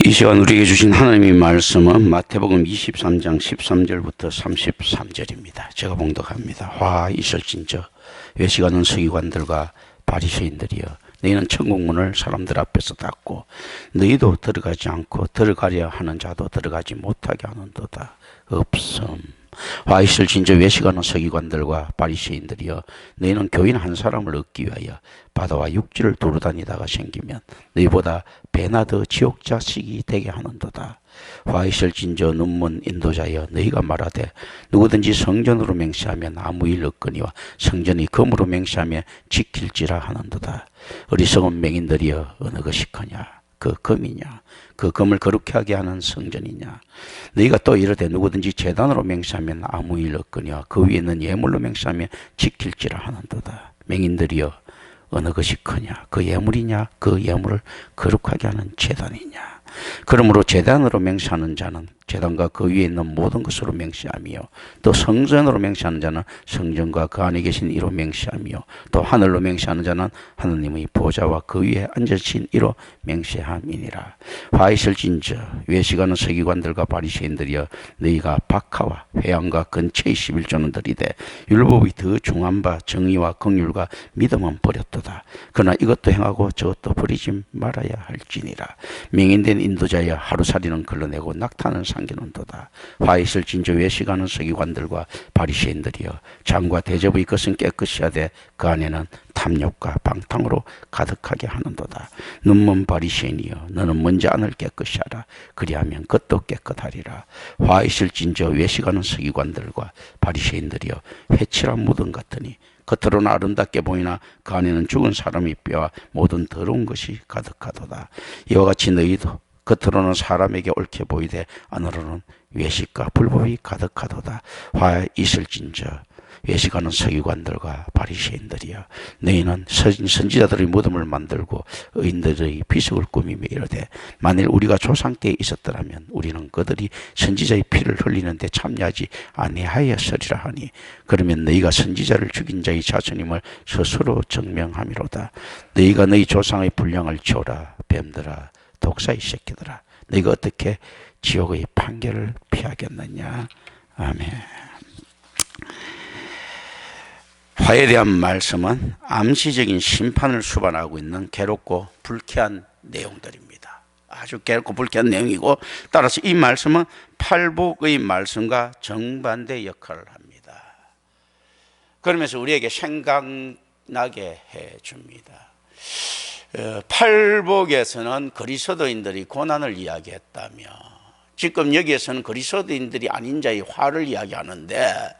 이 시간 우리에게 주신 하나님의 말씀은 마태복음 23장 13절부터 33절입니다. 제가 봉독합니다. 화 있을진저 외식하는 서기관들과 바리새인들이여, 너희는 천국문을 사람들 앞에서 닫고 너희도 들어가지 않고 들어가려 하는 자도 들어가지 못하게 하는도다. 없음. 화 있을진저 외식하는 서기관들과 바리새인들이여, 너희는 교인 한 사람을 얻기 위하여 바다와 육지를 두루다니다가 생기면 너희보다 배나 더 지옥 자식이 되게 하는도다. 화 있을진저 눈먼 인도자여, 너희가 말하되 누구든지 성전으로 맹세하면 아무 일 없거니와 성전이 금으로 맹세하면 지킬지라 하는도다. 어리석은 맹인들이여, 어느 것이 크냐? 그 금이냐? 그 금을 거룩하게 하게 하는 성전이냐? 너희가 또 이르되 누구든지 제단으로 맹세하면 아무 일 없거니와 그 위에 있는 예물로 맹세하면 지킬지라 하는도다. 맹인들이여, 어느 것이 크냐? 그 예물이냐? 그 예물을 거룩하게 하는 제단이냐? 그러므로 제단으로 맹세하는 자는 제단과 그 위에 있는 모든 것으로 맹세하며, 또 성전으로 맹세하는 자는 성전과 그 안에 계신 이로 맹세하며, 또 하늘로 맹세하는 자는 하느님의 보좌와 그 위에 앉으신 이로 맹세함이니라. 화 있을진저 외식하는 서기관들과 바리새인들이여, 너희가 박하와 회양과 근처의 11조는 들이되 율법이 더 중한 바 정의와 긍휼과 믿음은 버렸도다. 그러나 이것도 행하고 저것도 버리지 말아야 할지니라. 맹인된 인도자여, 하루살이는 걸러내고 낙타는 상기는도다. 화 있을진저 외식하는 서기관들과 바리새인들이여, 장과 대접의 것은 깨끗이 하되 그 안에는 탐욕과 방탕으로 가득하게 하는도다. 눈먼 바리새인이여, 너는 먼저 안을 깨끗이 하라. 그리하면 겉도 깨끗하리라. 화 있을진저 외식하는 서기관들과 바리새인들이여, 회칠한 무덤 같으니 겉으로는 아름답게 보이나 그 안에는 죽은 사람의 뼈와 모든 더러운 것이 가득하도다. 이와 같이 너희도 겉으로는 사람에게 옳게 보이되 안으로는 외식과 불법이 가득하도다. 화 있을진저 외식하는 서기관들과 바리새인들이여, 너희는 선지자들의 무덤을 만들고 의인들의 비석을 꾸미며 이르되 만일 우리가 조상 때에 있었더라면 우리는 그들이 선지자의 피를 흘리는데 참여하지 아니하였으리라 하니, 그러면 너희가 선지자를 죽인 자의 자손임을 스스로 증명함이로다. 너희가 너희 조상의 분량을 치우라. 뱀들아, 독사의 새끼들아, 너희가 어떻게 지옥의 판결을 피하겠느냐. 아멘. 화에 대한 말씀은 암시적인 심판을 수반하고 있는 괴롭고 불쾌한 내용들입니다. 아주 괴롭고 불쾌한 내용이고, 따라서 이 말씀은 팔복의 말씀과 정반대 역할을 합니다. 그러면서 우리에게 생각나게 해줍니다. 팔복에서는 그리스도인들이 고난을 이야기했다며, 지금 여기에서는 그리스도인들이 아닌 자의 화를 이야기하는데,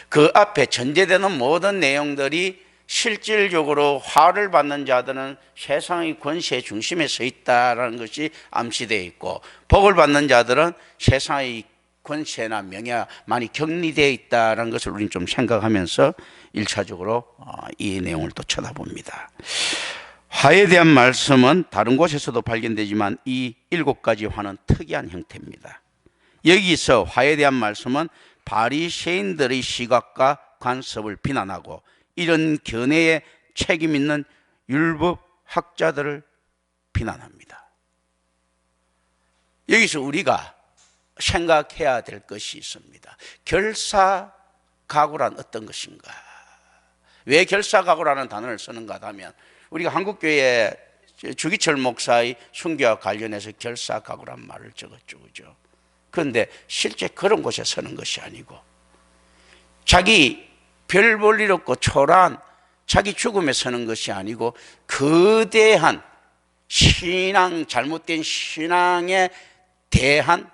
그 앞에 전제되는 모든 내용들이 실질적으로 화를 받는 자들은 세상의 권세 중심에 서 있다는 것이 암시되어 있고, 복을 받는 자들은 세상의 권세나 명예가 많이 격리되어 있다는 것을 우리는 좀 생각하면서 1차적으로 이 내용을 또 쳐다봅니다. 화에 대한 말씀은 다른 곳에서도 발견되지만 이 7가지 화는 특이한 형태입니다. 여기서 화에 대한 말씀은 바리새인들의 시각과 관습을 비난하고 이런 견해에 책임 있는 율법학자들을 비난합니다. 여기서 우리가 생각해야 될 것이 있습니다. 결사각오란 어떤 것인가? 왜 결사각오라는 단어를 쓰는가 하면, 우리가 한국교회 주기철 목사의 순교와 관련해서 결사각오란 말을 적었죠, 그죠? 그런데 실제 그런 곳에 서는 것이 아니고, 자기 별 볼 일 없고 초라한 자기 죽음에 서는 것이 아니고, 거대한 신앙, 잘못된 신앙에 대한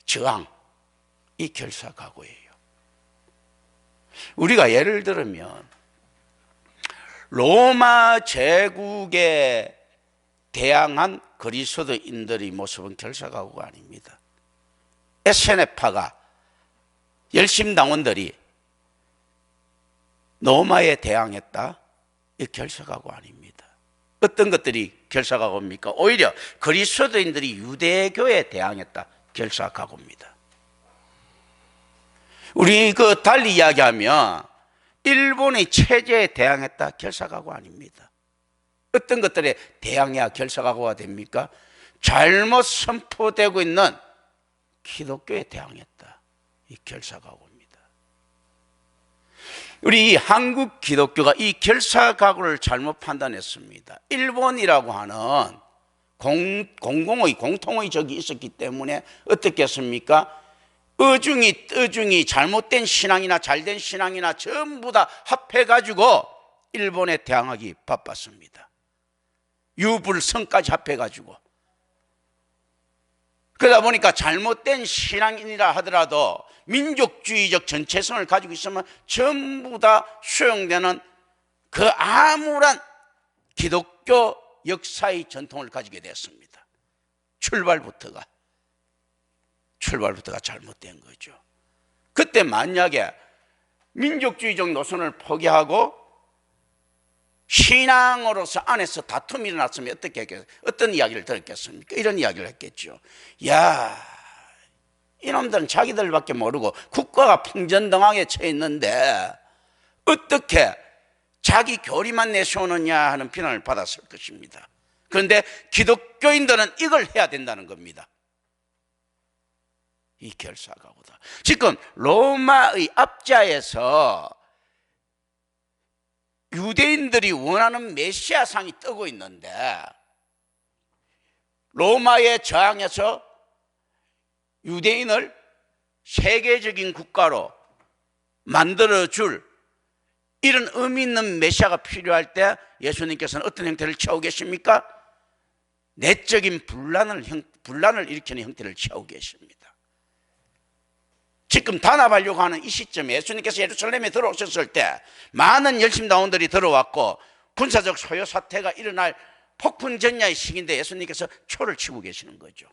저항, 이 결사각오예요. 우리가 예를 들면 로마 제국에 대항한 그리스도인들의 모습은 결사각오가 아닙니다. SNF파가, 열심당원들이 로마에 대항했다? 이 결사각오 아닙니다. 어떤 것들이 결사각오입니까? 오히려 그리스도인들이 유대교에 대항했다, 결사각오입니다. 우리 달리 이야기하면 일본의 체제에 대항했다, 결사각오 아닙니다. 어떤 것들에 대항해야 결사각오가 됩니까? 잘못 선포되고 있는 기독교에 대항했다. 이 결사각오입니다. 우리 한국 기독교가 이 결사각오를 잘못 판단했습니다. 일본이라고 하는 공공의 공통의 적이 있었기 때문에 어떻게 했습니까? 어중이 잘못된 신앙이나 잘된 신앙이나 전부 다 합해가지고 일본에 대항하기 바빴습니다. 유불성까지 합해가지고. 그러다 보니까 잘못된 신앙이라 하더라도 민족주의적 전체성을 가지고 있으면 전부 다 수용되는 그 암울한 기독교 역사의 전통을 가지게 됐습니다. 출발부터가 잘못된 거죠. 그때 만약에 민족주의적 노선을 포기하고 신앙으로서 안에서 다툼이 일어났으면 어떻게 했겠어요? 어떤 이야기를 들었겠습니까? 이런 이야기를 했겠죠. 야, 이놈들은 자기들밖에 모르고 국가가 풍전등왕에 처해 있는데 어떻게 자기 교리만 내세우느냐 하는 비난을 받았을 것입니다. 그런데 기독교인들은 이걸 해야 된다는 겁니다. 이 결사각오다. 지금 로마의 압자에서 유대인들이 원하는 메시아상이 뜨고 있는데 로마의 저항에서 유대인을 세계적인 국가로 만들어줄 이런 의미 있는 메시아가 필요할 때 예수님께서는 어떤 형태를 취하고 계십니까? 내적인 분란을 일으키는 형태를 취하고 계십니다. 지금 단합하려고 하는 이 시점에 예수님께서 예루살렘에 들어오셨을 때 많은 열심당원들이 들어왔고 군사적 소요 사태가 일어날 폭풍전야의 시기인데 예수님께서 초를 치고 계시는 거죠.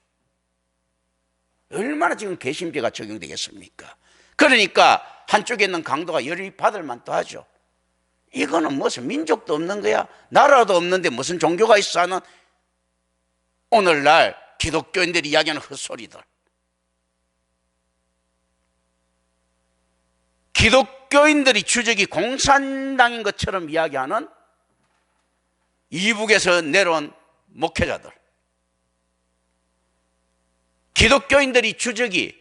얼마나 지금 괘씸죄가 적용되겠습니까? 그러니까 한쪽에 있는 강도가 열이 받을 만도 하죠. 이거는 무슨 민족도 없는 거야, 나라도 없는데 무슨 종교가 있어 하는 오늘날 기독교인들이 이야기하는 헛소리들. 기독교인들이 주적이 공산당인 것처럼 이야기하는 이북에서 내려온 목회자들, 기독교인들이 주적이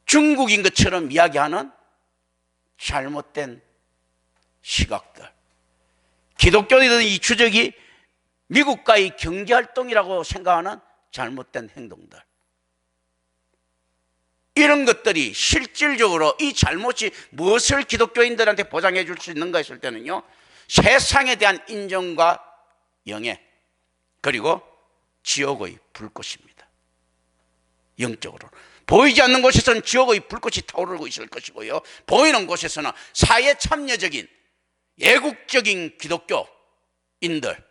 중국인 것처럼 이야기하는 잘못된 시각들, 기독교인들이 주적이 미국과의 경제활동이라고 생각하는 잘못된 행동들, 이런 것들이 실질적으로 이 잘못이 무엇을 기독교인들한테 보장해 줄 수 있는가 했을 때는요, 세상에 대한 인정과 영예, 그리고 지옥의 불꽃입니다. 영적으로 보이지 않는 곳에서는 지옥의 불꽃이 타오르고 있을 것이고요, 보이는 곳에서는 사회 참여적인 애국적인 기독교인들,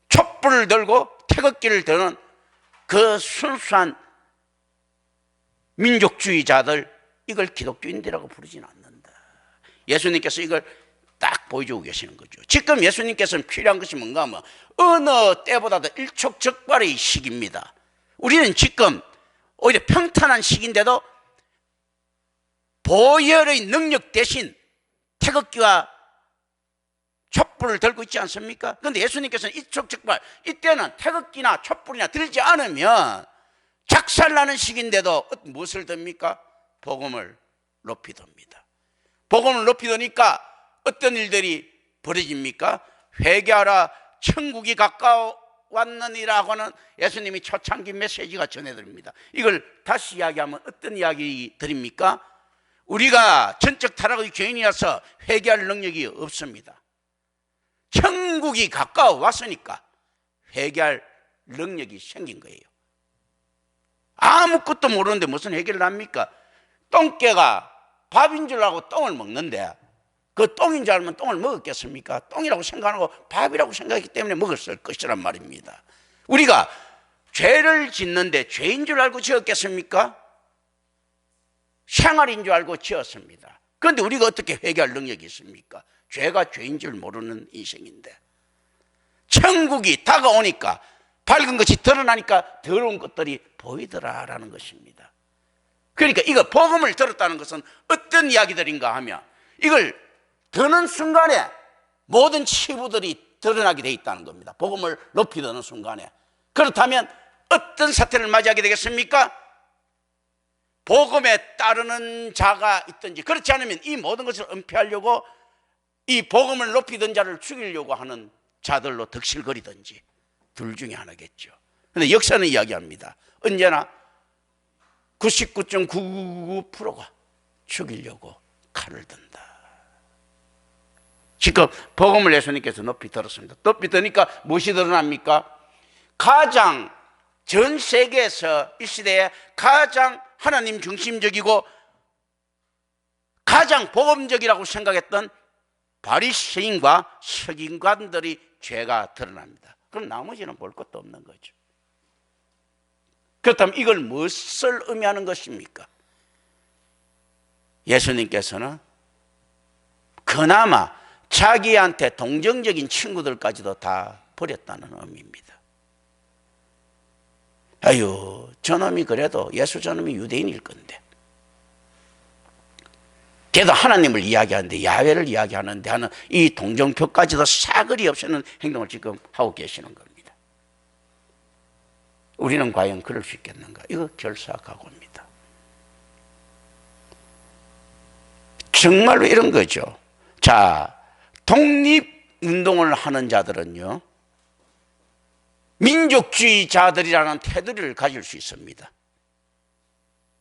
촛불을 들고 태극기를 드는 그 순수한 민족주의자들, 이걸 기독교인들이라고 부르지는 않는다. 예수님께서 이걸 딱 보여주고 계시는 거죠. 지금 예수님께서는 필요한 것이 뭔가 하면 어느 때보다도 일촉즉발의 시기입니다. 우리는 지금 오히려 평탄한 시기인데도 보혈의 능력 대신 태극기와 촛불을 들고 있지 않습니까? 그런데 예수님께서는 일촉즉발, 이때는 태극기나 촛불이나 들지 않으면 작살나는 시기인데도 무엇을 듭니까? 복음을 높이 듭니다. 복음을 높이 드니까 어떤 일들이 벌어집니까? 회개하라, 천국이 가까웠느니라고 하는 예수님이 초창기 메시지가 전해드립니다. 이걸 다시 이야기하면 어떤 이야기 드립니까? 우리가 전적 타락의 죄인이라서 회개할 능력이 없습니다. 천국이 가까워 왔으니까 회개할 능력이 생긴 거예요. 아무것도 모르는데 무슨 해결을 합니까? 똥개가 밥인 줄 알고 똥을 먹는데 그 똥인 줄 알면 똥을 먹었겠습니까? 똥이라고 생각하고 밥이라고 생각했기 때문에 먹었을 것이란 말입니다. 우리가 죄를 짓는데 죄인 줄 알고 지었겠습니까? 생활인 줄 알고 지었습니다. 그런데 우리가 어떻게 회개할 능력이 있습니까? 죄가 죄인 줄 모르는 인생인데, 천국이 다가오니까 밝은 것이 드러나니까 더러운 것들이 보이더라라는 것입니다. 그러니까 이거 복음을 들었다는 것은 어떤 이야기들인가 하면, 이걸 드는 순간에 모든 치부들이 드러나게 돼 있다는 겁니다. 복음을 높이 드는 순간에. 그렇다면 어떤 사태를 맞이하게 되겠습니까? 복음에 따르는 자가 있든지, 그렇지 않으면 이 모든 것을 은폐하려고 이 복음을 높이 든 자를 죽이려고 하는 자들로 득실거리든지 둘 중에 하나겠죠. 그런데 역사는 이야기합니다. 언제나 99.999%가 죽이려고 칼을 든다. 지금 복음을 예수님께서 높이 들었습니다. 높이 드니까 무엇이 드러납니까? 가장 전 세계에서 이 시대에 가장 하나님 중심적이고 가장 복음적이라고 생각했던 바리새인과 서기관들이 죄가 드러납니다. 그럼 나머지는 볼 것도 없는 거죠. 그렇다면 이걸 무엇을 의미하는 것입니까? 예수님께서는 그나마 자기한테 동정적인 친구들까지도 다 버렸다는 의미입니다. 아유, 저놈이 그래도 예수 저놈이 유대인일 건데, 걔도 하나님을 이야기하는데 야훼를 이야기하는데 하는 이 동정표까지도 사거리 없애는 행동을 지금 하고 계시는 겁니다. 우리는 과연 그럴 수 있겠는가? 이거 결사각오입니다. 정말로 이런 거죠. 자, 독립운동을 하는 자들은요, 민족주의자들이라는 테두리를 가질 수 있습니다.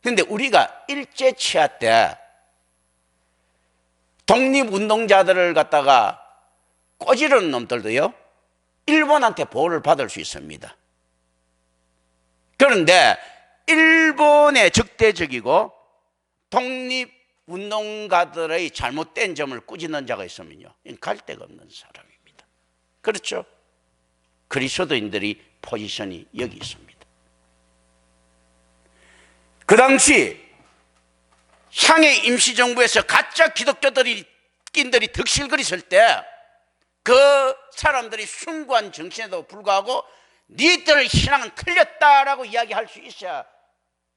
그런데 우리가 일제치하 때 독립운동자들을 갖다가 꼬지르는 놈들도요, 일본한테 보호를 받을 수 있습니다. 그런데 일본의 적대적이고 독립운동가들의 잘못된 점을 꾸짖는 자가 있으면요, 갈 데가 없는 사람입니다. 그렇죠? 그리스도인들이 포지션이 여기 있습니다. 그 당시 상해 임시정부에서 가짜 기독교들이 낀들이 득실거리실 때 그 사람들이 숭고한 정신에도 불구하고 니들 신앙은 틀렸다라고 이야기할 수 있어야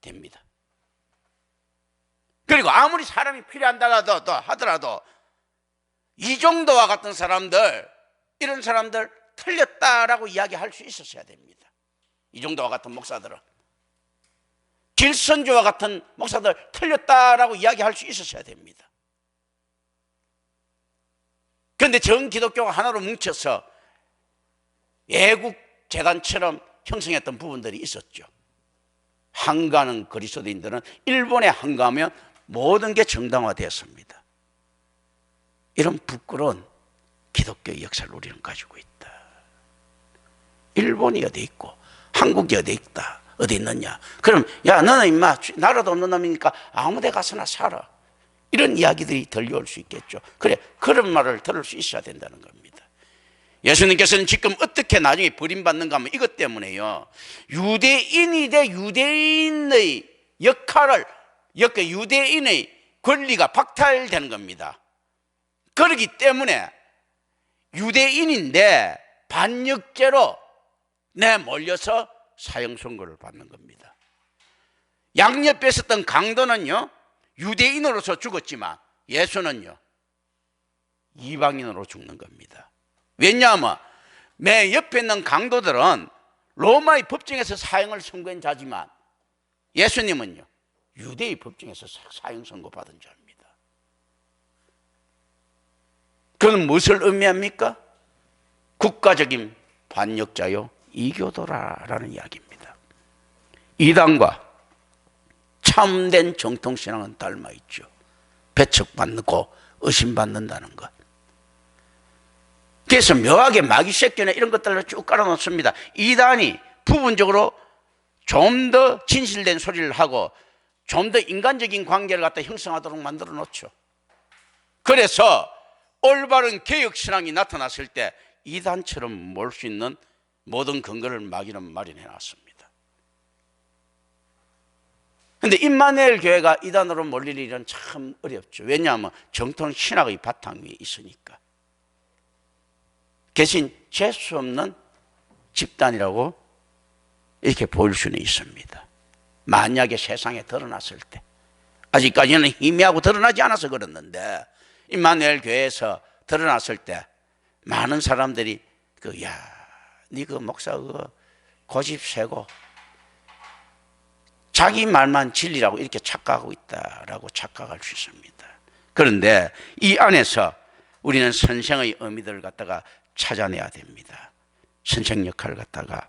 됩니다. 그리고 아무리 사람이 필요한다라도 하더라도 이정도와 같은 사람들, 이런 사람들 틀렸다라고 이야기할 수 있었어야 됩니다. 이정도와 같은 목사들은, 길선주와 같은 목사들 틀렸다라고 이야기할 수 있었어야 됩니다. 그런데 전 기독교가 하나로 뭉쳐서 애국재단처럼 형성했던 부분들이 있었죠. 한가하는 그리스도인들은 일본에 한가하면 모든 게 정당화되었습니다. 이런 부끄러운 기독교의 역사를 우리는 가지고 있다. 일본이 어디 있고 한국이 어디 있다, 어디 있느냐? 그럼 야, 너는 임마 나라도 없는 놈이니까 아무 데 가서나 살아, 이런 이야기들이 들려올 수 있겠죠. 그래, 그런 말을 들을 수 있어야 된다는 겁니다. 예수님께서는 지금 어떻게 나중에 버림받는가 하면 이것 때문에요, 유대인이 대 유대인의 역할을, 유대인의 권리가 박탈되는 겁니다. 그렇기 때문에 유대인인데 반역죄로 몰려서 사형 선고를 받는 겁니다. 양옆에 있었던 강도는요, 유대인으로서 죽었지만 예수는요, 이방인으로 죽는 겁니다. 왜냐하면 내 옆에 있는 강도들은 로마의 법정에서 사형을 선고한 자지만 예수님은요, 유대의 법정에서 사형 선고 받은 자입니다. 그건 무엇을 의미합니까? 국가적인 반역자요, 이교도라는 이야기입니다. 이단과 참된 정통신앙은 닮아있죠. 배척받고 의심받는다는 것. 그래서 묘하게 마귀새끼나 이런 것들을 쭉 깔아놓습니다. 이단이 부분적으로 좀 더 진실된 소리를 하고 좀 더 인간적인 관계를 갖다 형성하도록 만들어 놓죠. 그래서 올바른 개혁신앙이 나타났을 때 이단처럼 몰 수 있는 모든 근거를 마귀는 마련해 놨습니다. 그런데 임마누엘 교회가 이단으로 몰릴 일은 참 어렵죠. 왜냐하면 정통 신학의 바탕 위에 있으니까. 대신 재수 없는 집단이라고 이렇게 보일 수는 있습니다. 만약에 세상에 드러났을 때, 아직까지는 희미하고 드러나지 않아서 그렇는데 임마누엘 교회에서 드러났을 때 많은 사람들이 니 그 목사 고집 세고 자기 말만 진리라고 이렇게 착각하고 있다라고 착각할 수 있습니다. 그런데 이 안에서 우리는 선생의 의미들을 갖다가 찾아내야 됩니다. 선생 역할을 갖다가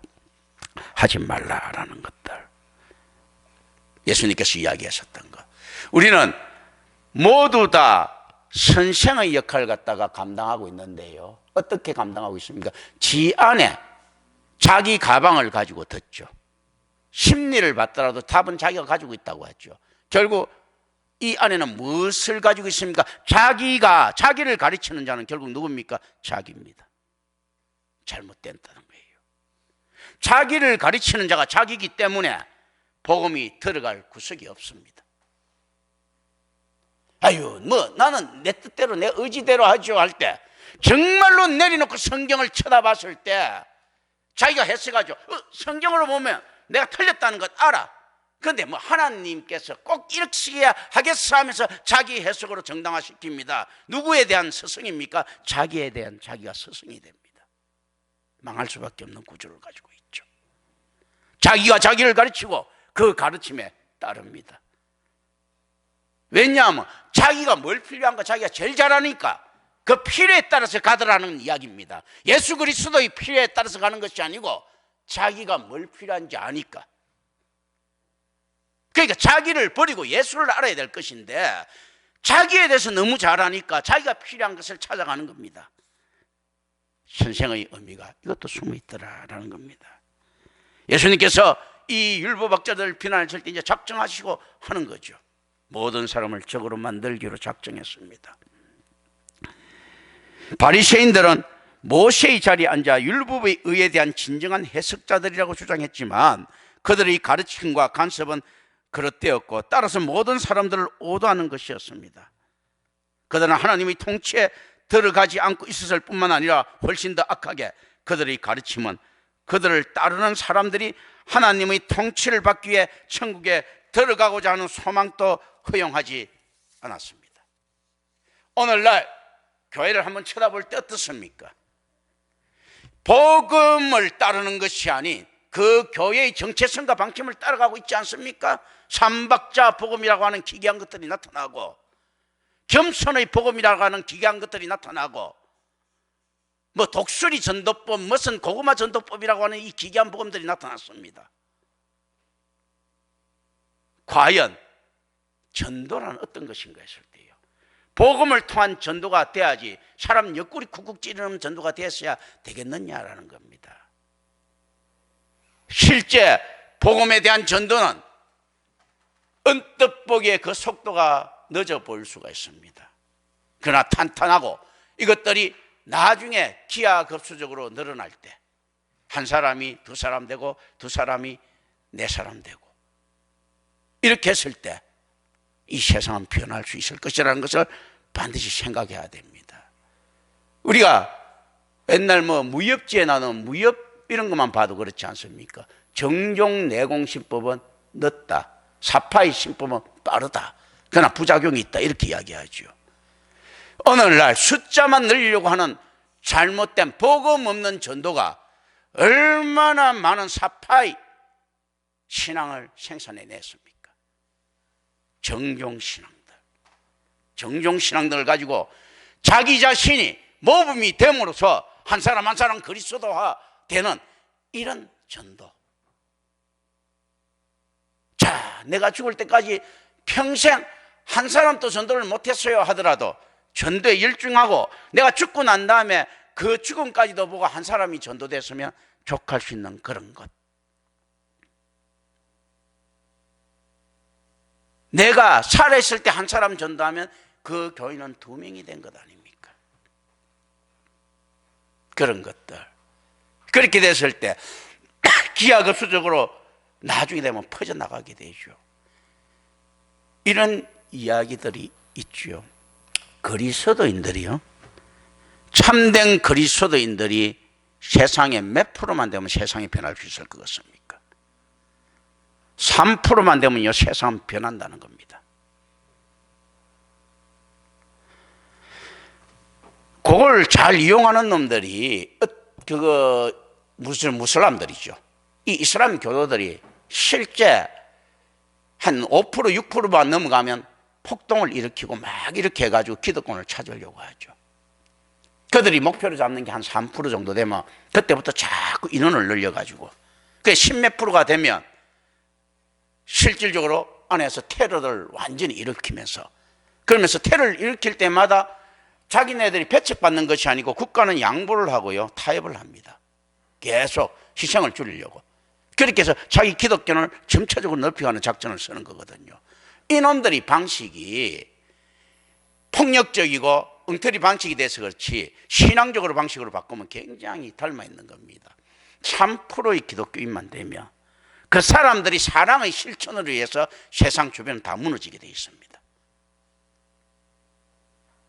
하지 말라라는 것들, 예수님께서 이야기하셨던 것. 우리는 모두 다 선생의 역할을 갖다가 감당하고 있는데요, 어떻게 감당하고 있습니까? 지 안에 자기 가방을 가지고 듣죠. 심리를 받더라도 답은 자기가 가지고 있다고 하죠. 결국 이 안에는 무엇을 가지고 있습니까? 자기를 가르치는 자는 결국 누굽니까? 자기입니다. 잘못된다는 거예요. 자기를 가르치는 자가 자기이기 때문에 복음이 들어갈 구석이 없습니다. 나는 내 뜻대로 내 의지대로 하죠 할 때, 정말로 내려놓고 성경을 쳐다봤을 때 자기가 해석하죠. 성경으로 보면 내가 틀렸다는 것 알아. 그런데 하나님께서 꼭 이렇게 하겠어 하면서 자기 해석으로 정당화시킵니다. 누구에 대한 스승입니까? 자기에 대한 자기가 스승이 됩니다. 망할 수밖에 없는 구조를 가지고 있죠. 자기가 자기를 가르치고 그 가르침에 따릅니다. 왜냐하면 자기가 뭘 필요한가 자기가 제일 잘 아니까 그 필요에 따라서 가더라는 이야기입니다. 예수 그리스도의 필요에 따라서 가는 것이 아니고 자기가 뭘 필요한지 아니까. 그러니까 자기를 버리고 예수를 알아야 될 것인데 자기에 대해서 너무 잘 아니까 자기가 필요한 것을 찾아가는 겁니다. 선생의 의미가 이것도 숨어 있더라라는 겁니다. 예수님께서 이 율법학자들을 비난하실 때 이제 작정하시고 하는 거죠. 모든 사람을 적으로 만들기로 작정했습니다. 바리새인들은 모세의 자리에 앉아 율법의 의에 대한 진정한 해석자들이라고 주장했지만 그들의 가르침과 간섭은 그릇되었고 따라서 모든 사람들을 오도하는 것이었습니다. 그들은 하나님의 통치에 들어가지 않고 있었을 뿐만 아니라 훨씬 더 악하게 그들의 가르침은 그들을 따르는 사람들이 하나님의 통치를 받기 위해 천국에 들어가고자 하는 소망도 허용하지 않았습니다. 오늘날 교회를 한번 쳐다볼 때 어떻습니까? 복음을 따르는 것이 아닌 그 교회의 정체성과 방침을 따라가고 있지 않습니까? 삼박자 복음이라고 하는 기괴한 것들이 나타나고 겸손의 복음이라고 하는 기괴한 것들이 나타나고 독수리 전도법, 무슨 고구마 전도법이라고 하는 이 기괴한 복음들이 나타났습니다. 과연 전도란 어떤 것인가 했을 때요, 복음을 통한 전도가 돼야지 사람 옆구리 쿡쿡 찌르는 전도가 됐어야 되겠느냐라는 겁니다. 실제 복음에 대한 전도는 언뜻 보기에 그 속도가 늦어 보일 수가 있습니다. 그러나 탄탄하고 이것들이 나중에 기하급수적으로 늘어날 때 한 사람이 두 사람 되고 두 사람이 네 사람 되고 이렇게 했을 때 이 세상은 변할 수 있을 것이라는 것을 반드시 생각해야 됩니다. 우리가 옛날 무협지에 나오는 무협 이런 것만 봐도 그렇지 않습니까? 정종 내공신법은 늦다, 사파의 신법은 빠르다, 그러나 부작용이 있다, 이렇게 이야기하죠. 오늘날 숫자만 늘리려고 하는 잘못된 복음 없는 전도가 얼마나 많은 사파의 신앙을 생산해냈습니까? 정종신앙들을 가지고 자기 자신이 모범이 됨으로써 한 사람 한 사람 그리스도화 되는 이런 전도. 자, 내가 죽을 때까지 평생 한 사람도 전도를 못했어요 하더라도 전도에 열중하고 내가 죽고 난 다음에 그 죽음까지도 보고 한 사람이 전도됐으면 족할 수 있는 그런 것. 내가 살아있을 때 한 사람 전도하면 그 교인은 2명이 된 것 아닙니까? 그런 것들. 그렇게 됐을 때 기하급수적으로 나중에 되면 퍼져나가게 되죠. 이런 이야기들이 있죠. 그리스도인들이요, 참된 그리스도인들이 세상에 몇 프로만 되면 세상이 변할 수 있을 것 같습니까? 3%만 되면요 세상은 변한다는 겁니다. 그걸 잘 이용하는 놈들이 그거 무슬람들이죠. 이 이슬람 교도들이 실제 한 5% 6%만 넘어가면 폭동을 일으키고 막 이렇게 해가지고 기득권을 찾으려고 하죠. 그들이 목표로 잡는 게 한 3% 정도 되면 그때부터 자꾸 인원을 늘려가지고 그 10몇 프로가 되면 실질적으로 안에서 테러를 완전히 일으키면서, 그러면서 테러를 일으킬 때마다 자기네들이 배척받는 것이 아니고 국가는 양보를 하고요, 타협을 합니다. 계속 희생을 줄이려고. 그렇게 해서 자기 기독교를 점차적으로 넓혀가는 작전을 쓰는 거거든요. 이놈들이 방식이 폭력적이고 엉터리 방식이 돼서 그렇지 신앙적으로 방식으로 바꾸면 굉장히 닮아 있는 겁니다. 3%의 기독교인만 되면 그 사람들이 사랑의 실천을 위해서 세상 주변은 다 무너지게 돼 있습니다.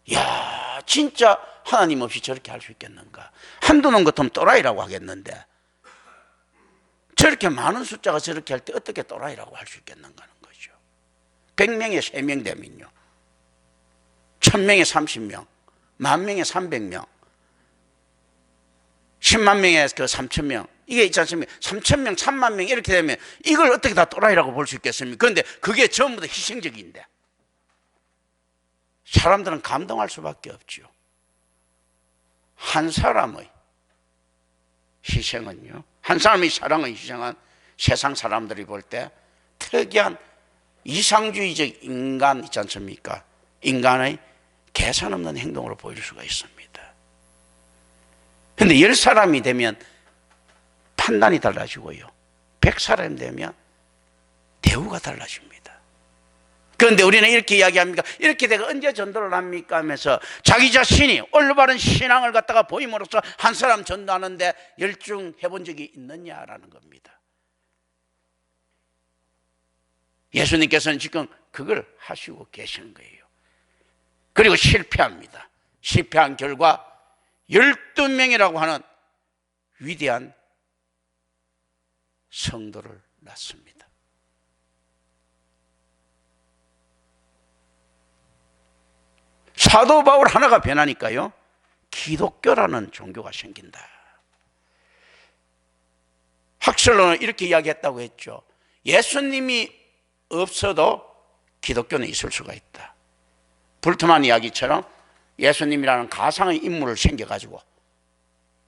이야, 진짜 하나님 없이 저렇게 할 수 있겠는가? 한두 놈 같으면 또라이라고 하겠는데 저렇게 많은 숫자가 저렇게 할 때 어떻게 또라이라고 할 수 있겠는가 하는 거죠. 100명에 3명 되면요, 1000명에 30명, 10,000명에 300명, 10만 명에 그 3,000명, 이게 있지 않습니까? 3,000명, 3만 명 이렇게 되면 이걸 어떻게 다 또라이라고 볼 수 있겠습니까? 그런데 그게 전부 다 희생적인데 사람들은 감동할 수밖에 없죠. 한 사람의 희생은요, 한 사람의 사랑의 희생은 세상 사람들이 볼 때 특이한 이상주의적 인간 있지 않습니까? 인간의 계산 없는 행동으로 보일 수가 있습니다. 그런데 10사람이 되면 판단이 달라지고요, 100사람이 되면 대우가 달라집니다. 그런데 우리는 이렇게 이야기합니까? 이렇게 내가 언제 전도를 합니까? 하면서 자기 자신이 올바른 신앙을 갖다가 보임으로써 한 사람 전도하는데 열중해 본 적이 있느냐라는 겁니다. 예수님께서는 지금 그걸 하시고 계시는 거예요. 그리고 실패합니다. 실패한 결과 12명이라고 하는 위대한 성도를 낳습니다. 사도 바울 하나가 변하니까요, 기독교라는 종교가 생긴다. 학설로는 이렇게 이야기했다고 했죠. 예수님이 없어도 기독교는 있을 수가 있다. 불트만 이야기처럼 예수님이라는 가상의 인물을 생겨가지고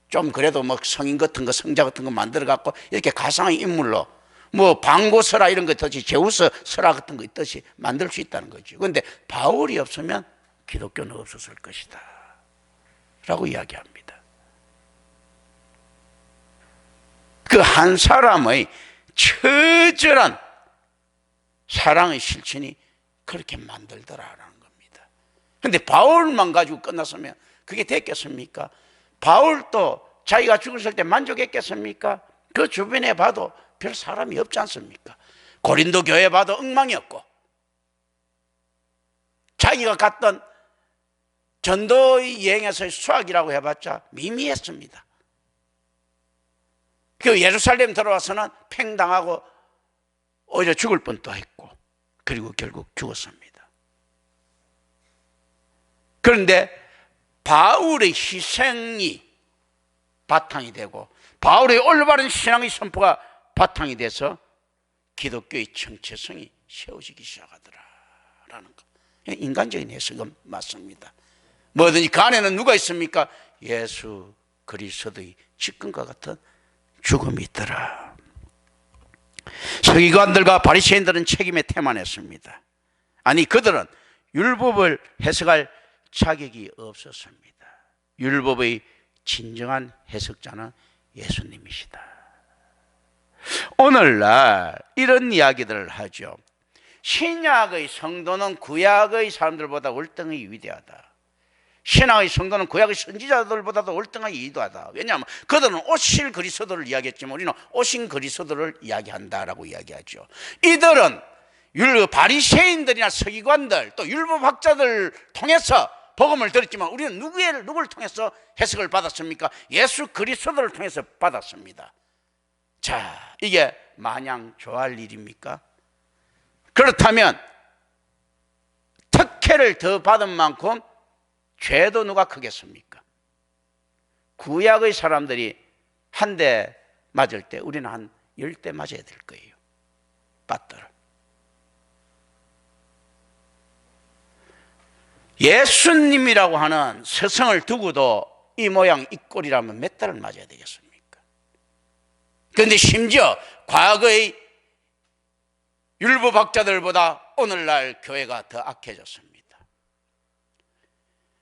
좀 그래도 뭐 성인 같은 거, 성자 같은 거 만들어갖고 이렇게 가상의 인물로 뭐 방고설화 이런 거 있듯이 제우스 설화 같은 거 있듯이 만들 수 있다는 거죠. 그런데 바울이 없으면 기독교는 없었을 것이다 라고 이야기합니다. 그 한 사람의 처절한 사랑의 실천이 그렇게 만들더라라는 겁니다. 그런데 바울만 가지고 끝났으면 그게 됐겠습니까? 바울도 자기가 죽었을 때 만족했겠습니까? 그 주변에 봐도 별 사람이 없지 않습니까? 고린도 교회 봐도 엉망이었고, 자기가 갔던 전도의 여행에서의 수학이라고 해봤자 미미했습니다. 그 예루살렘 들어와서는 팽당하고 오히려 죽을 뻔도 했고, 그리고 결국 죽었습니다. 그런데 바울의 희생이 바탕이 되고 바울의 올바른 신앙의 선포가 바탕이 돼서 기독교의 정체성이 세워지기 시작하더라라는 것. 인간적인 해석은 맞습니다. 뭐든지 그 안에는 누가 있습니까? 예수 그리스도의 직분과 같은 죽음이 있더라. 서기관들과 바리새인들은 책임에 태만했습니다. 아니, 그들은 율법을 해석할 자격이 없었습니다. 율법의 진정한 해석자는 예수님이시다. 오늘날 이런 이야기들을 하죠. 신약의 성도는 구약의 사람들보다 월등히 위대하다. 신약의 성도는 구약의 선지자들보다도 월등하게 위대하다. 왜냐하면 그들은 오실 그리스도를 이야기했지만 우리는 오신 그리스도를 이야기한다라고 이야기하죠. 이들은 바리새인들이나 서기관들 또 율법학자들 통해서 복음을 들었지만 우리는 누구를 통해서 해석을 받았습니까? 예수 그리스도를 통해서 받았습니다. 자, 이게 마냥 좋아할 일입니까? 그렇다면 특혜를 더 받은 만큼 죄도 누가 크겠습니까? 구약의 사람들이 한 대 맞을 때 우리는 한 10대 맞아야 될 거예요. 밧들. 예수님이라고 하는 스승을 두고도 이 모양 이 꼴이라면 몇 달을 맞아야 되겠습니까? 그런데 심지어 과거의 율법학자들보다 오늘날 교회가 더 악해졌습니다.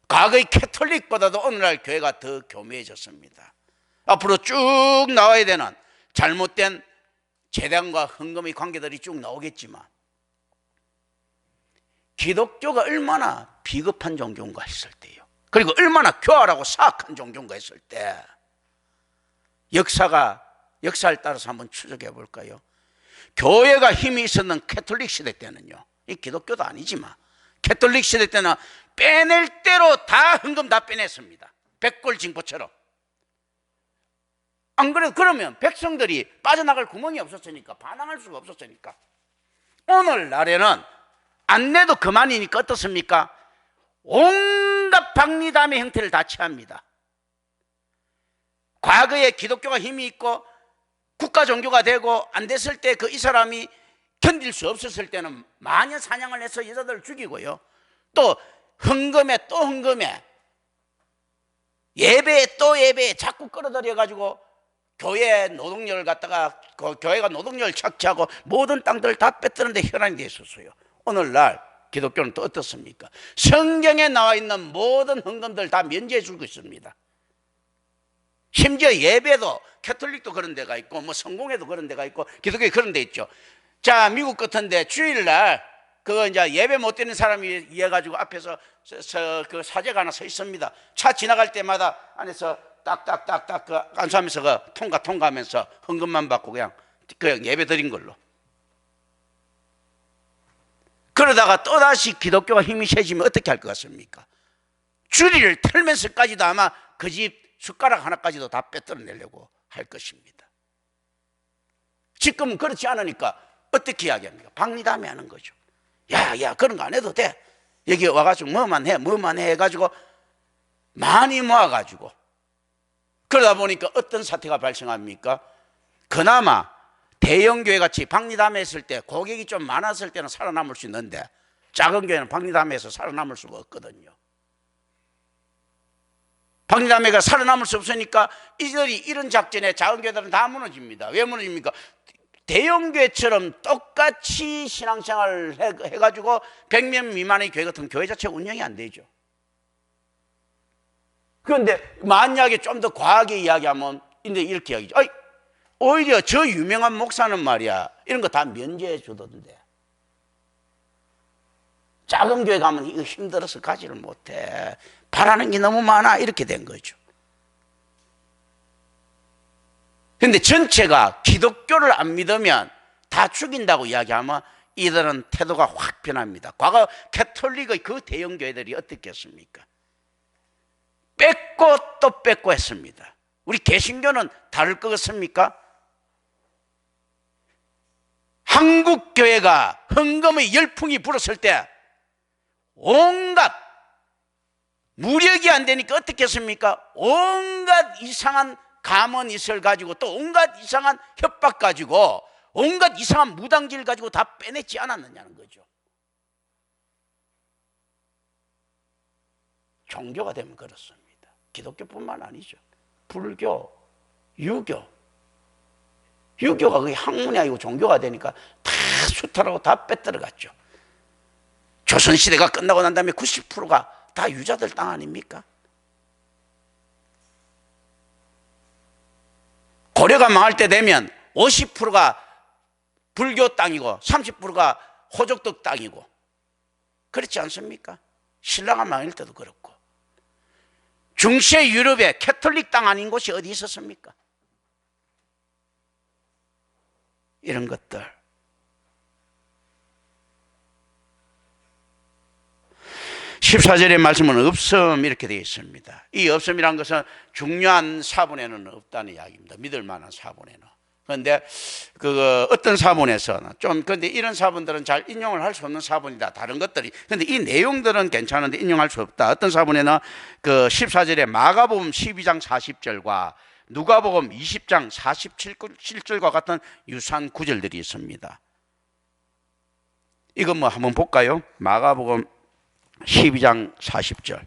과거의 캐톨릭보다도 오늘날 교회가 더 교묘해졌습니다. 앞으로 쭉 나와야 되는 잘못된 재단과 헌금의 관계들이 쭉 나오겠지만, 기독교가 얼마나 비겁한 종교인가 했을 때요, 그리고 얼마나 교활하고 사악한 종교인가 했을 때, 역사를 따라서 한번 추적해 볼까요? 교회가 힘이 있었는 캐톨릭 시대 때는요, 이 기독교도 아니지만 캐톨릭 시대 때는 빼낼 대로 다 헌금 다 빼냈습니다. 백골징포처럼. 안 그래도 그러면 백성들이 빠져나갈 구멍이 없었으니까, 반항할 수가 없었으니까. 오늘날에는 안 내도 그만이니까 어떻습니까? 온갖 박리담의 형태를 다 취합니다. 과거에 기독교가 힘이 있고 국가 종교가 되고 안 됐을 때 이 사람이 견딜 수 없었을 때는 마녀 사냥을 해서 여자들을 죽이고요, 또 헌금에 또 헌금에, 예배에 또 예배에 자꾸 끌어들여 가지고 교회 노동력을 갖다가 교회가 노동력을 착취하고 모든 땅들을 다 뺏드는데 혈안이 돼 있었어요. 오늘날 기독교는 또 어떻습니까? 성경에 나와 있는 모든 헌금들 다 면제해 주고 있습니다. 심지어 예배도 캐톨릭도 그런 데가 있고 뭐 성공회도 그런 데가 있고 기독교에 그런 데 있죠. 자, 미국 같은데 주일날 그거 이제 예배 못 드는 사람이 이해가지고 앞에서 그 사제가 하나 서 있습니다. 차 지나갈 때마다 안에서 딱딱딱딱 그 안수하면서 그 통과하면서 헌금만 받고 그냥 예배 드린 걸로. 그러다가 또다시 기독교가 힘이 세지면 어떻게 할 것 같습니까? 주리를 털면서까지도 아마 그 집 숟가락 하나까지도 다 빼들어내려고 할 것입니다. 지금은 그렇지 않으니까 어떻게 이야기합니까? 박리담회 하는 거죠. 야 그런 거 안 해도 돼. 여기 와가지고 뭐만 해 해가지고 많이 모아가지고, 그러다 보니까 어떤 사태가 발생합니까? 그나마 대형교회 같이 박리담회 했을 때 고객이 좀 많았을 때는 살아남을 수 있는데, 작은 교회는 박리담회에서 살아남을 수가 없거든요. 박리담회가 살아남을 수 없으니까 이들이 이런 작전에 작은 교회들은 다 무너집니다. 왜 무너집니까? 대형교회처럼 똑같이 신앙생활을 해가지고 100명 미만의 교회 같은 교회 자체가 운영이 안 되죠. 그런데 만약에 좀 더 과하게 이야기하면 이렇게 이야기죠. 오히려 저 유명한 목사는 말이야, 이런 거 다 면제해 주던데, 작은 교회 가면 이거 힘들어서 가지를 못해, 바라는 게 너무 많아, 이렇게 된 거죠. 그런데 전체가 기독교를 안 믿으면 다 죽인다고 이야기하면 이들은 태도가 확 변합니다. 과거 캐톨릭의 그 대형교회들이 어떻게 했습니까? 뺏고 또 뺏고 했습니다. 우리 개신교는 다를 것 같습니까? 한국 교회가 헌금의 열풍이 불었을 때 온갖 무력이 안 되니까 어떻게 했습니까? 온갖 이상한 가문이슬 가지고 또 온갖 이상한 협박 가지고 온갖 이상한 무당질 가지고 다 빼냈지 않았느냐는 거죠. 종교가 되면 그렇습니다. 기독교뿐만 아니죠. 불교, 유교가 그게 학문이 아니고 종교가 되니까 다 수탈하고 다 빼들어갔죠. 조선시대가 끝나고 난 다음에 90%가 다 유자들 땅 아닙니까? 고려가 망할 때 되면 50%가 불교 땅이고 30%가 호족덕 땅이고, 그렇지 않습니까? 신라가 망할 때도 그렇고. 중세 유럽에 캐톨릭 땅 아닌 곳이 어디 있었습니까? 이런 것들. 14절의 말씀은 없음 이렇게 되어 있습니다. 이 없음이란 것은 중요한 사본에는 없다는 이야기입니다. 믿을 만한 사본에는. 그런데 그 어떤 사본에서는 좀, 근데 이런 사본들은 잘 인용을 할 수 없는 사본이다. 다른 것들이. 근데 이 내용들은 괜찮은데 인용할 수 없다. 어떤 사본에는 그 14절에 마가복음 12장 40절과 누가복음 20장 47절과 같은 유사한 구절들이 있습니다. 이거 뭐 한번 볼까요? 마가복음 12장 40절.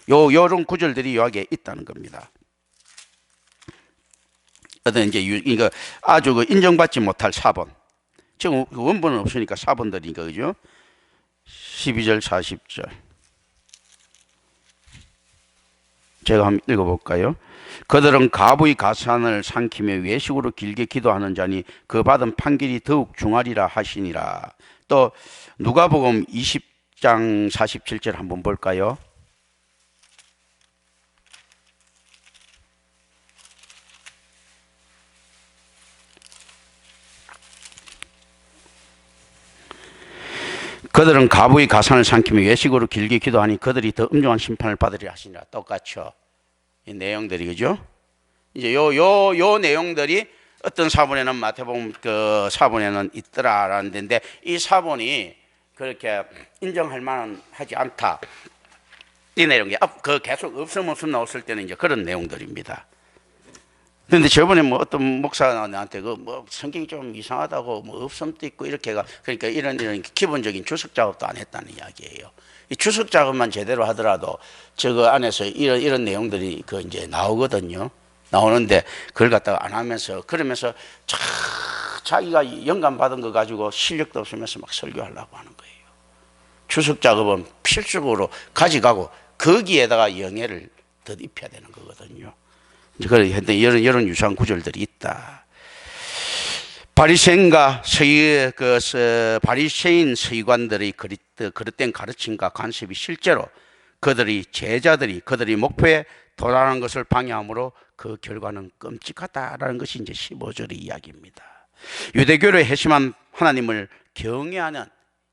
요런 구절들이 여기에 있다는 겁니다. 어떤 이제 이거 아주 그 인정받지 못할 사본. 지금 원본은 없으니까 사본들이니까, 그죠? 12절 40절. 제가 한번 읽어볼까요? 그들은 가부의 가산을 삼키며 외식으로 길게 기도하는 자니 그 받은 판결이 더욱 중하리라 하시니라. 또 누가복음 20장 47절 한번 볼까요? 그들은 가부의 가산을 삼키며 외식으로 길게 기도하니 그들이 더 엄중한 심판을 받으리라 하시니라. 똑같죠. 이 내용들이, 그죠? 이제 요 내용들이 어떤 사본에는 마태복음 그 사본에는 있더라라는 데인데, 이 사본이 그렇게 인정할 만은 하지 않다. 이 내용이 그 계속 없음 나왔을 때는 이제 그런 내용들입니다. 그런데 저번에 뭐 어떤 목사가 나한테 그 뭐 성경이 좀 이상하다고 뭐 없음도 있고 이렇게가, 그러니까 이런 기본적인 주석 작업도 안 했다는 이야기예요. 이 주석 작업만 제대로 하더라도 저거 안에서 이런 내용들이 그 이제 나오거든요. 나오는데 그걸 갖다가 안 하면서, 그러면서 자기가 영감 받은 거 가지고 실력도 없으면서 막 설교하려고 하는 거예요. 주석 작업은 필수적으로 가져가고 거기에다가 영예를 덧입혀야 되는 거거든요. 그런데 이런 유사한 구절들이 있다. 바리새인 서기관들의 그릇된 가르침과 간섭이 실제로 그들이 목표에 도달하는 것을 방해하므로 그 결과는 끔찍하다라는 것이 이제 15절의 이야기입니다. 유대교를 회심한 하나님을 경외하는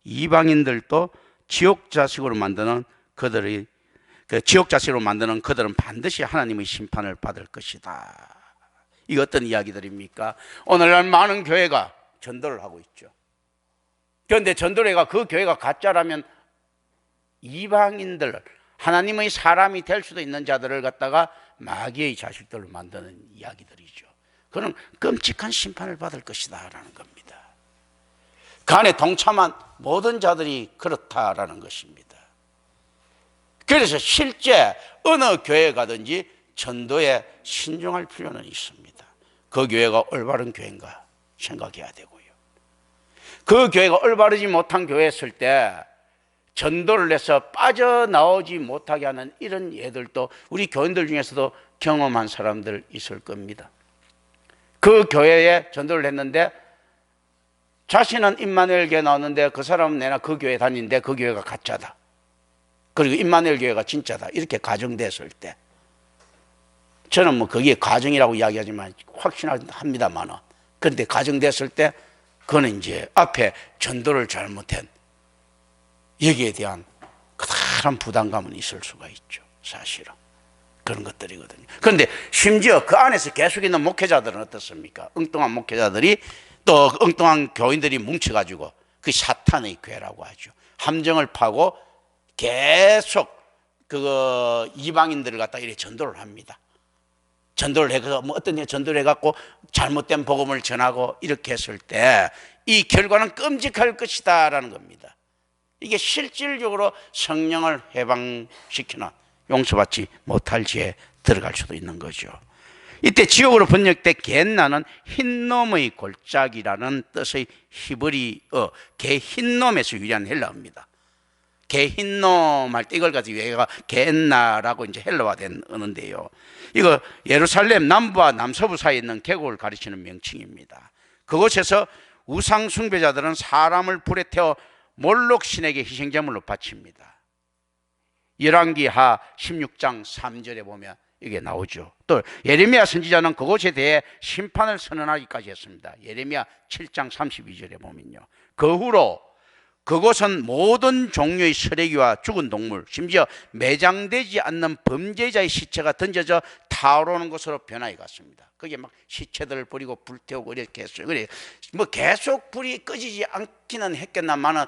이방인들도 지옥 자식으로 만드는 그들은 반드시 하나님의 심판을 받을 것이다. 이게 어떤 이야기들입니까? 오늘날 많은 교회가 전도를 하고 있죠. 그런데 전도회가 그 교회가 가짜라면 이방인들, 하나님의 사람이 될 수도 있는 자들을 갖다가 마귀의 자식들로 만드는 이야기들이죠. 그런 끔찍한 심판을 받을 것이다 라는 겁니다. 그 안에 동참한 모든 자들이 그렇다라는 것입니다. 그래서 실제 어느 교회에 가든지 전도에 신중할 필요는 있습니다. 그 교회가 올바른 교회인가 생각해야 되고요. 그 교회가 올바르지 못한 교회였을 때 전도를 해서 빠져나오지 못하게 하는 이런 예들도 우리 교인들 중에서도 경험한 사람들 있을 겁니다. 그 교회에 전도를 했는데 자신은 임마누엘 교회 나왔는데 그 사람은 내나 그 교회 다니는데 그 교회가 가짜다. 그리고 임마누엘 교회가 진짜다. 이렇게 가정됐을 때, 저는 뭐 그게 가정이라고 이야기하지만 확신합니다만, 그런데 가정됐을 때 그거는 이제 앞에 전도를 잘못한 여기에 대한 커다란 부담감은 있을 수가 있죠. 사실은 그런 것들이거든요. 그런데 심지어 그 안에서 계속 있는 목회자들은 어떻습니까? 엉뚱한 목회자들이 또 엉뚱한 교인들이 뭉쳐가지고 그 사탄의 교회라고 하죠. 함정을 파고 계속 그거 이방인들을 갖다 이렇게 전도를 합니다. 전도를 해서 뭐 어떤 전도를 해갖고 잘못된 복음을 전하고 이렇게 했을 때 이 결과는 끔찍할 것이다라는 겁니다. 이게 실질적으로 성령을 해방시키나 용서받지 못할 지에 들어갈 수도 있는 거죠. 이때 지옥으로 번역된 겟나는 흰놈의 골짜기라는 뜻의 히브리어 개 흰놈에서 유래한 헬라어입니다. 개 흰놈 할 때 이걸 가지고 얘가 겟나라고 이제 헬라화된 언어인데요. 이거 예루살렘 남부와 남서부 사이에 있는 계곡을 가리키는 명칭입니다. 그곳에서 우상 숭배자들은 사람을 불에 태워 몰록 신에게 희생제물로 바칩니다. 열왕기하 16장 3절에 보면 이게 나오죠. 또 예레미야 선지자는 그곳에 대해 심판을 선언하기까지 했습니다. 예레미야 7장 32절에 보면요. 그 후로 그곳은 모든 종류의 쓰레기와 죽은 동물, 심지어 매장되지 않는 범죄자의 시체가 던져져 타오르는 것으로 변화해 갔습니다. 그게 막 시체들을 버리고 불태우고 이렇게 했어요. 그래 뭐 계속 불이 꺼지지 않기는 했겠나마는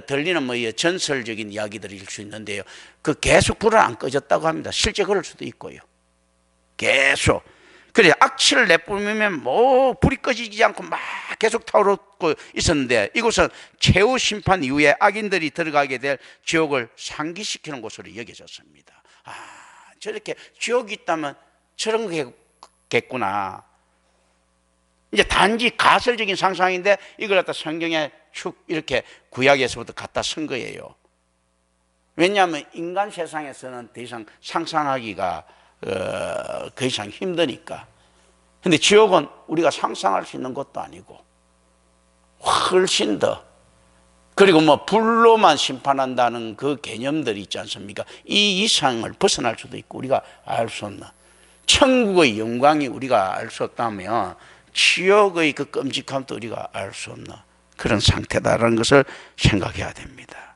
들리는 뭐 전설적인 이야기들일 수 있는데요. 그 계속 불은 안 꺼졌다고 합니다. 실제 그럴 수도 있고요. 계속. 그래 악취를 내뿜으면 뭐 불이 꺼지지 않고 막 계속 타오르고 있었는데 이곳은 최후 심판 이후에 악인들이 들어가게 될 지옥을 상기시키는 곳으로 여겨졌습니다. 아, 저렇게 지옥이 있다면 저런 거겠구나. 이제 단지 가설적인 상상인데 이걸 갖다 성경에 축 이렇게 구약에서부터 갖다 쓴 거예요. 왜냐하면 인간 세상에서는 더 이상 상상하기가 그 이상 힘드니까. 근데 지옥은 우리가 상상할 수 있는 것도 아니고 훨씬 더, 그리고 뭐 불로만 심판한다는 그 개념들이 있지 않습니까? 이 이상을 벗어날 수도 있고 우리가 알 수 없는 천국의 영광이 우리가 알 수 없다면 지옥의 그 끔찍함도 우리가 알 수 없는 그런 상태다라는 것을 생각해야 됩니다.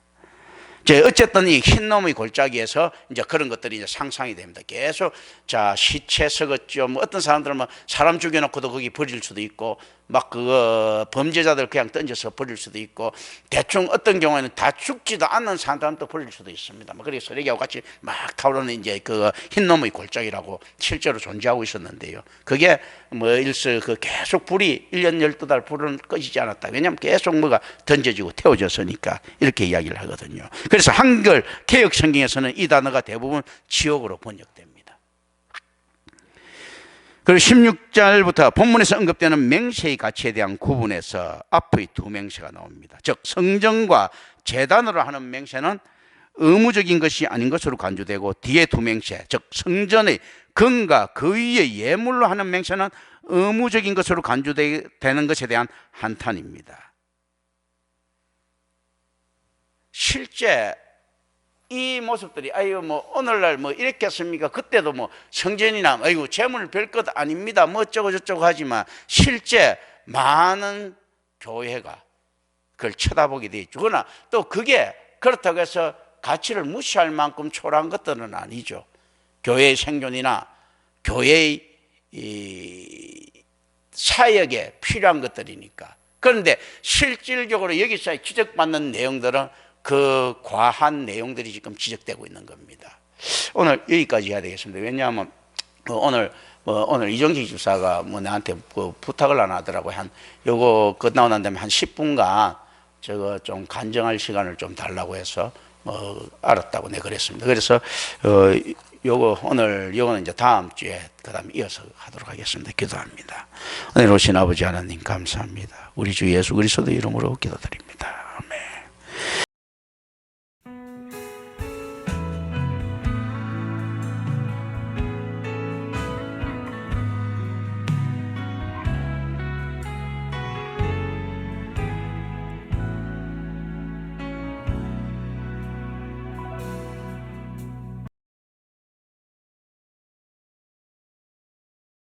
어쨌든 이 흰놈의 골짜기에서 이제 그런 것들이 이제 상상이 됩니다. 계속 자 시체 썩었죠. 뭐 어떤 사람들은 뭐 사람 죽여놓고도 거기 버릴 수도 있고 막 그거 범죄자들 그냥 던져서 버릴 수도 있고 대충 어떤 경우에는 다 죽지도 않는 사람도 버릴 수도 있습니다. 뭐 그래서 쓰레기하고 같이 막 타오르는 이제 그 흰놈의 골짜기라고 실제로 존재하고 있었는데요. 그게 뭐 일서 그 계속 불이 1년 12달 불은 꺼지지 않았다. 왜냐하면 계속 뭐가 던져지고 태워졌으니까 이렇게 이야기를 하거든요. 그래서 한글 개역 성경에서는 이 단어가 대부분 지옥으로 번역됩니다. 그리고 16절부터 본문에서 언급되는 맹세의 가치에 대한 구분에서 앞의 두 맹세가 나옵니다. 즉 성전과 제단으로 하는 맹세는 의무적인 것이 아닌 것으로 간주되고 뒤에 두 맹세, 즉 성전의 금과 그 위에 예물로 하는 맹세는 의무적인 것으로 간주되는 것에 대한 한탄입니다. 실제 이 모습들이 아유 뭐 오늘날 뭐 이랬겠습니까? 그때도 뭐 성전이나 아이고 재물 별것 아닙니다. 뭐 어쩌고 저쩌고 하지만 실제 많은 교회가 그걸 쳐다보게 돼 있죠. 그러나 또 그게 그렇다고 해서 가치를 무시할 만큼 초라한 것들은 아니죠. 교회의 생존이나 교회의 이 사역에 필요한 것들이니까. 그런데 실질적으로 여기서 지적받는 내용들은 그 과한 내용들이 지금 지적되고 있는 겁니다. 오늘 여기까지 해야 되겠습니다. 왜냐하면 오늘 이정식 집사가 뭐 나한테 그 부탁을 안 하더라고요. 요거 끝나고 난 다음에 한 10분간 저거 좀 간증할 시간을 좀 달라고 해서 알았다고 내가 그랬습니다. 그래서 요거는 이제 다음 주에 그다음에 이어서 하도록 하겠습니다. 기도합니다. 오늘 오신 아버지 하나님 감사합니다. 우리 주 예수 그리스도 이름으로 기도드립니다.